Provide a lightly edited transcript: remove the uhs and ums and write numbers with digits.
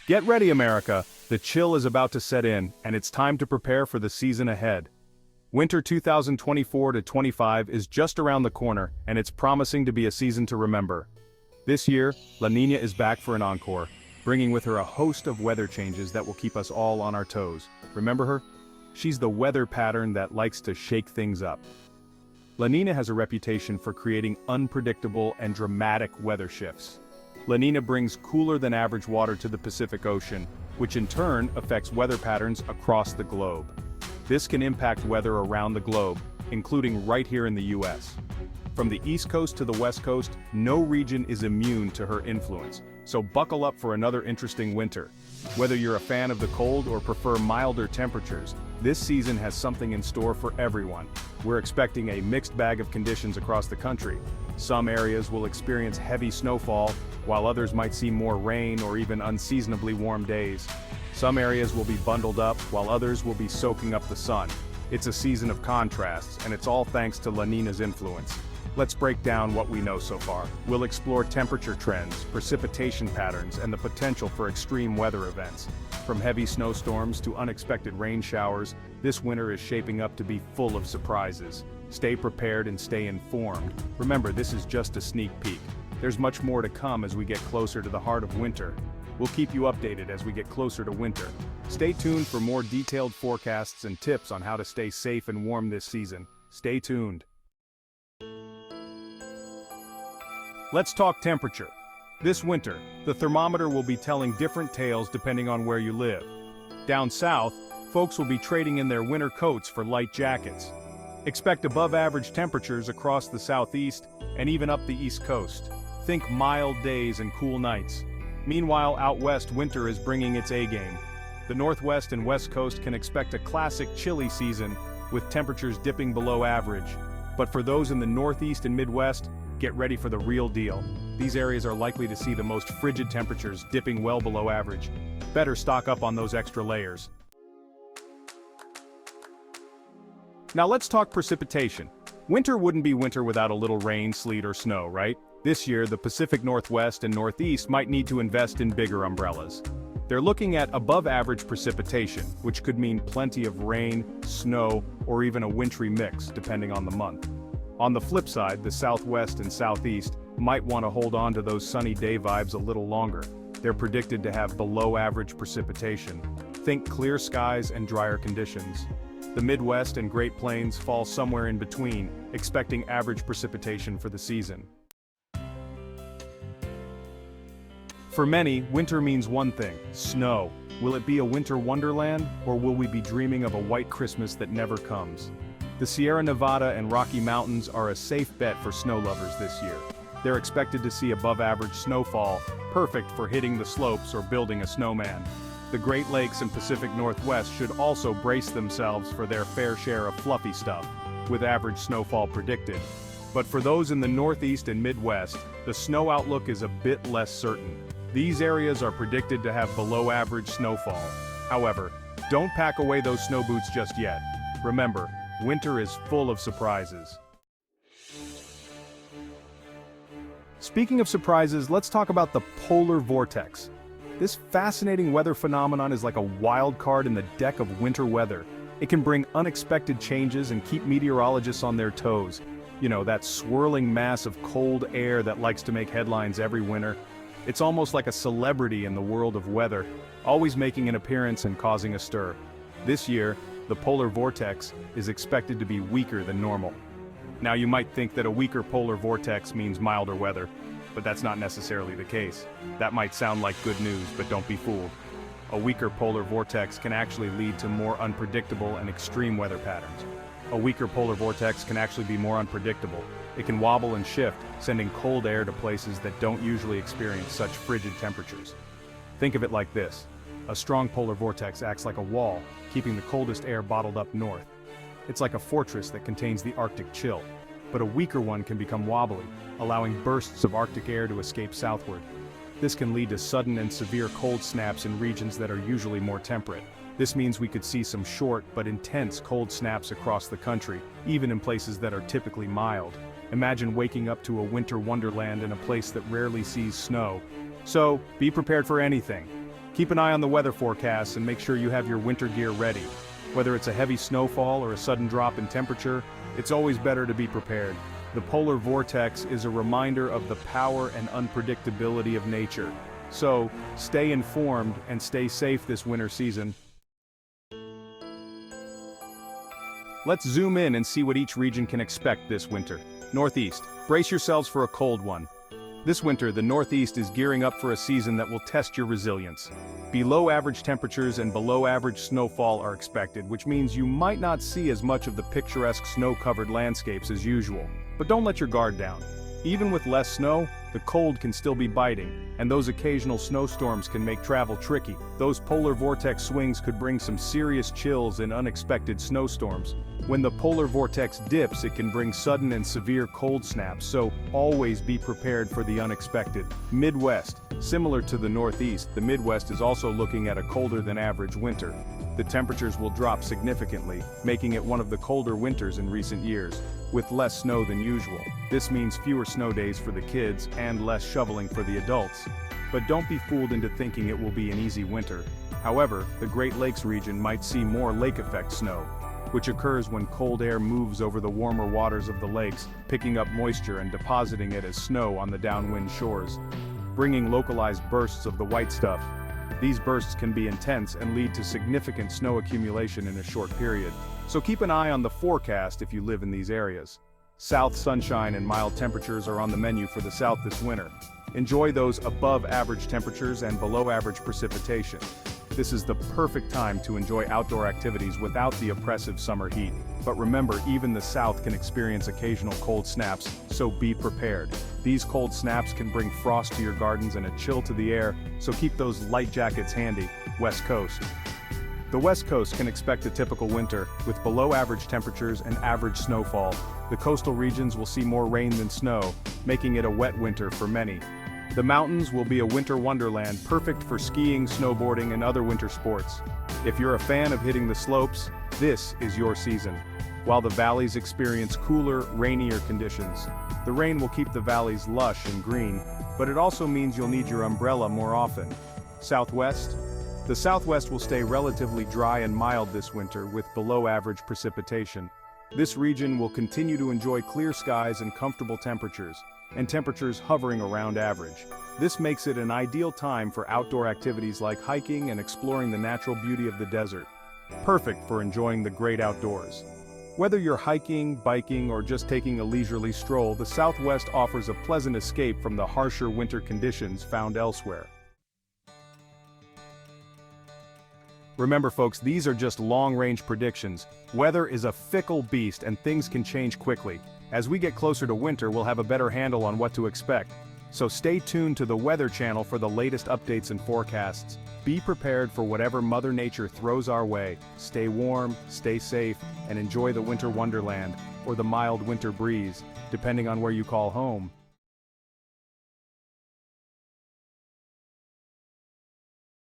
Get ready, America! The chill is about to set in, and it's time to prepare for the season ahead. Winter 2024-25 is just around the corner, and it's promising to be a season to remember. This year, La Niña is back for an encore, bringing with her a host of weather changes that will keep us all on our toes. Remember her? She's the weather pattern that likes to shake things up. La Niña has a reputation for creating unpredictable and dramatic weather shifts. La Niña brings cooler than average water to the Pacific Ocean, which in turn affects weather patterns across the globe. This can impact weather around the globe, including right here in the US. From the East Coast to the West Coast, no region is immune to her influence, so buckle up for another interesting winter. Whether you're a fan of the cold or prefer milder temperatures, this season has something in store for everyone. We're expecting a mixed bag of conditions across the country. Some areas will experience heavy snowfall, while others might see more rain or even unseasonably warm days. Some areas will be bundled up, while others will be soaking up the sun. It's a season of contrasts, and it's all thanks to La Niña's influence. Let's break down what we know so far. We'll explore temperature trends, precipitation patterns, and the potential for extreme weather events. From heavy snowstorms to unexpected rain showers, this winter is shaping up to be full of surprises. Stay prepared and stay informed. Remember, this is just a sneak peek. There's much more to come as we get closer to the heart of winter. We'll keep you updated as we get closer to winter. Stay tuned for more detailed forecasts and tips on how to stay safe and warm this season. Stay tuned. Let's talk temperature. This winter, the thermometer will be telling different tales depending on where you live. Down south, folks will be trading in their winter coats for light jackets. Expect above-average temperatures across the southeast and even up the east coast. Think mild days and cool nights. Meanwhile, out west, winter is bringing its A-game. The northwest and west coast can expect a classic chilly season, with temperatures dipping below average. But for those in the northeast and midwest, get ready for the real deal. These areas are likely to see the most frigid temperatures, dipping well below average. Better stock up on those extra layers. Now let's talk precipitation. Winter wouldn't be winter without a little rain, sleet, or snow, right? This year, the Pacific Northwest and Northeast might need to invest in bigger umbrellas. They're looking at above-average precipitation, which could mean plenty of rain, snow, or even a wintry mix, depending on the month. On the flip side, the Southwest and Southeast might want to hold on to those sunny day vibes a little longer. They're predicted to have below-average precipitation. Think clear skies and drier conditions. The Midwest and Great Plains fall somewhere in between, expecting average precipitation for the season. For many, winter means one thing: snow. Will it be a winter wonderland, or will we be dreaming of a white Christmas that never comes? The Sierra Nevada and Rocky Mountains are a safe bet for snow lovers this year. They're expected to see above-average snowfall, perfect for hitting the slopes or building a snowman. The Great Lakes and Pacific Northwest should also brace themselves for their fair share of fluffy stuff, with average snowfall predicted. But for those in the Northeast and Midwest, the snow outlook is a bit less certain. These areas are predicted to have below-average snowfall. However, don't pack away those snow boots just yet. Remember, winter is full of surprises. Speaking of surprises, let's talk about the polar vortex. This fascinating weather phenomenon is like a wild card in the deck of winter weather. It can bring unexpected changes and keep meteorologists on their toes. You know, that swirling mass of cold air that likes to make headlines every winter. It's almost like a celebrity in the world of weather, always making an appearance and causing a stir. This year, the polar vortex is expected to be weaker than normal. Now you might think that a weaker polar vortex means milder weather, but that's not necessarily the case. That might sound like good news, but don't be fooled. A weaker polar vortex can actually lead to more unpredictable and extreme weather patterns. A weaker polar vortex can actually be more unpredictable. It can wobble and shift, sending cold air to places that don't usually experience such frigid temperatures. Think of it like this. A strong polar vortex acts like a wall, keeping the coldest air bottled up north. It's like a fortress that contains the Arctic chill. But a weaker one can become wobbly, allowing bursts of Arctic air to escape southward. This can lead to sudden and severe cold snaps in regions that are usually more temperate. This means we could see some short but intense cold snaps across the country, even in places that are typically mild. Imagine waking up to a winter wonderland in a place that rarely sees snow. So, be prepared for anything. Keep an eye on the weather forecasts and make sure you have your winter gear ready. Whether it's a heavy snowfall or a sudden drop in temperature, it's always better to be prepared. The polar vortex is a reminder of the power and unpredictability of nature. So, stay informed and stay safe this winter season. Let's zoom in and see what each region can expect this winter. Northeast, brace yourselves for a cold one. This winter, the Northeast is gearing up for a season that will test your resilience. Below average temperatures and below average snowfall are expected, which means you might not see as much of the picturesque snow-covered landscapes as usual. But don't let your guard down. Even with less snow, the cold can still be biting, and those occasional snowstorms can make travel tricky. Those polar vortex swings could bring some serious chills and unexpected snowstorms. When the polar vortex dips, it can bring sudden and severe cold snaps, so always be prepared for the unexpected. Midwest. Similar to the Northeast, the Midwest is also looking at a colder than average winter. The temperatures will drop significantly, making it one of the colder winters in recent years, with less snow than usual. This means fewer snow days for the kids and less shoveling for the adults. But don't be fooled into thinking it will be an easy winter. However, the Great Lakes region might see more lake effect snow, which occurs when cold air moves over the warmer waters of the lakes, picking up moisture and depositing it as snow on the downwind shores, bringing localized bursts of the white stuff. These bursts can be intense and lead to significant snow accumulation in a short period, so keep an eye on the forecast if you live in these areas. South sunshine and mild temperatures are on the menu for the South this winter. Enjoy those above average temperatures and below average precipitation. This is the perfect time to enjoy outdoor activities without the oppressive summer heat. But remember, even the South can experience occasional cold snaps, so be prepared. These cold snaps can bring frost to your gardens and a chill to the air, so keep those light jackets handy. West Coast. The West Coast can expect a typical winter, with below average temperatures and average snowfall. The coastal regions will see more rain than snow, making it a wet winter for many. The mountains will be a winter wonderland, perfect for skiing, snowboarding, and other winter sports. If you're a fan of hitting the slopes, this is your season. While the valleys experience cooler, rainier conditions, the rain will keep the valleys lush and green, but it also means you'll need your umbrella more often. Southwest? The Southwest will stay relatively dry and mild this winter with below-average precipitation. This region will continue to enjoy clear skies and comfortable temperatures, and temperatures hovering around average. This makes it an ideal time for outdoor activities like hiking and exploring the natural beauty of the desert. Perfect for enjoying the great outdoors. Whether you're hiking, biking, or just taking a leisurely stroll, the Southwest offers a pleasant escape from the harsher winter conditions found elsewhere. Remember folks, these are just long-range predictions. Weather is a fickle beast and things can change quickly. As we get closer to winter, we'll have a better handle on what to expect. So stay tuned to the Weather Channel for the latest updates and forecasts. Be prepared for whatever Mother Nature throws our way. Stay warm, stay safe, and enjoy the winter wonderland, or the mild winter breeze, depending on where you call home.